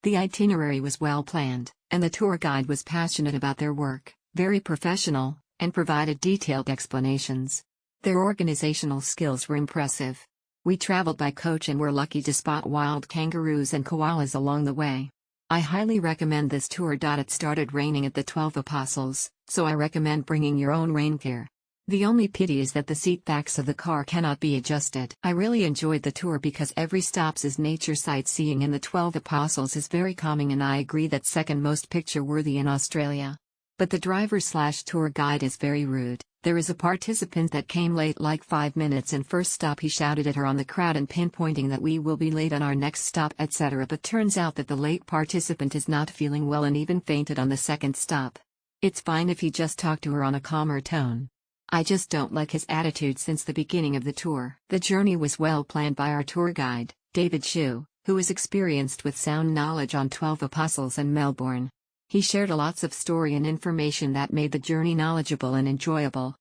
The itinerary was well planned, and the tour guide was passionate about their work, very professional, and provided detailed explanations. Their organizational skills were impressive. We traveled by coach and were lucky to spot wild kangaroos and koalas along the way. I highly recommend this tour. It started raining at the 12 Apostles, so I recommend bringing your own rain gear. The only pity is that the seat backs of the car cannot be adjusted. I really enjoyed the tour because every stop is nature sightseeing and the 12 Apostles is very calming, and I agree that's second most picture worthy in Australia. But the driver/tour guide is very rude. There is a participant that came late like 5 minutes, and first stop he shouted at her on the crowd and pinpointing that we will be late on our next stop etc. But turns out that the late participant is not feeling well and even fainted on the second stop. It's fine if he just talked to her on a calmer tone. I just don't like his attitude since the beginning of the tour. The journey was well planned by our tour guide, David Shu, who is experienced with sound knowledge on 12 Apostles and Melbourne. He shared lots of story and information that made the journey knowledgeable and enjoyable.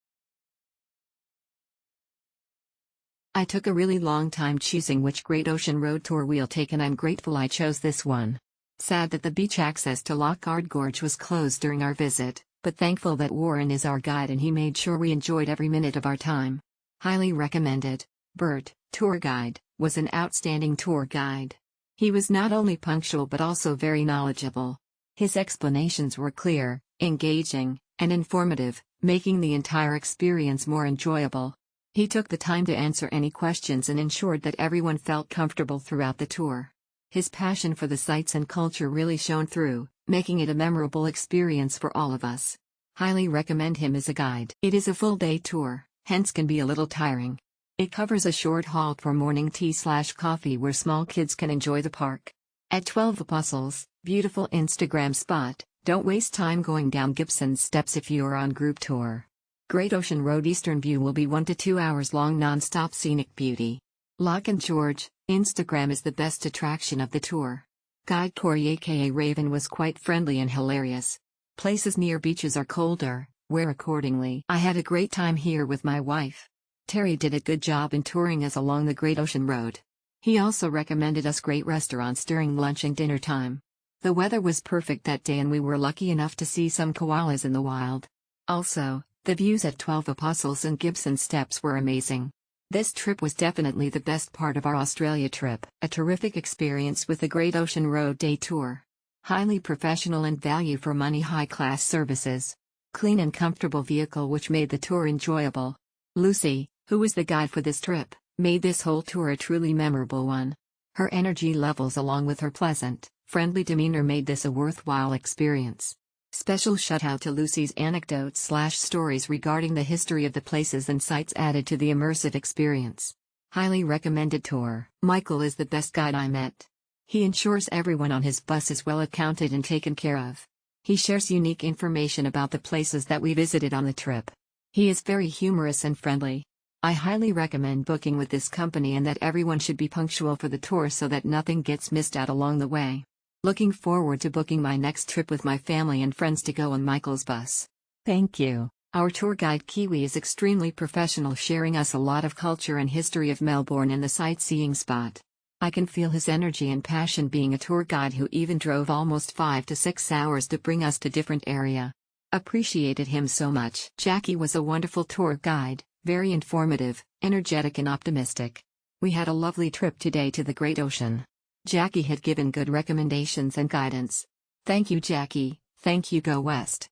I took a really long time choosing which Great Ocean Road tour we'll take, and I'm grateful I chose this one. Sad that the beach access to Lockhart Gorge was closed during our visit, but thankful that Warren is our guide and he made sure we enjoyed every minute of our time. Highly recommended. Bert, tour guide, was an outstanding tour guide. He was not only punctual but also very knowledgeable. His explanations were clear, engaging, and informative, making the entire experience more enjoyable. He took the time to answer any questions and ensured that everyone felt comfortable throughout the tour. His passion for the sights and culture really shone through, making it a memorable experience for all of us. Highly recommend him as a guide. It is a full-day tour, hence can be a little tiring. It covers a short halt for morning tea/coffee where small kids can enjoy the park. At 12 Apostles, beautiful Instagram spot, don't waste time going down Gibson's Steps if you are on group tour. Great Ocean Road Eastern View will be 1 to 2 hours long non-stop scenic beauty. Loch and George, Instagram is the best attraction of the tour. Guide Corey aka Raven was quite friendly and hilarious. Places near beaches are colder, wear accordingly. I had a great time here with my wife. Terry did a good job in touring us along the Great Ocean Road. He also recommended us great restaurants during lunch and dinner time. The weather was perfect that day and we were lucky enough to see some koalas in the wild. Also, the views at 12 Apostles and Gibson Steps were amazing. This trip was definitely the best part of our Australia trip. A terrific experience with the Great Ocean Road Day Tour. Highly professional and value for money high-class services. Clean and comfortable vehicle which made the tour enjoyable. Lucy, who was the guide for this trip, made this whole tour a truly memorable one. Her energy levels along with her pleasant, friendly demeanor made this a worthwhile experience. Special shout-out to Lucy's anecdotes/stories regarding the history of the places and sites added to the immersive experience. Highly recommended tour. Michael is the best guide I met. He ensures everyone on his bus is well accounted and taken care of. He shares unique information about the places that we visited on the trip. He is very humorous and friendly. I highly recommend booking with this company and that everyone should be punctual for the tour so that nothing gets missed out along the way. Looking forward to booking my next trip with my family and friends to go on Michael's bus. Thank you. Our tour guide Kiwi is extremely professional, sharing us a lot of culture and history of Melbourne and the sightseeing spot. I can feel his energy and passion being a tour guide who even drove almost 5 to 6 hours to bring us to different area. Appreciated him so much. Jackie was a wonderful tour guide, very informative, energetic and optimistic. We had a lovely trip today to the Great Ocean. Jackie had given good recommendations and guidance. Thank you, Jackie. Thank you. Go West.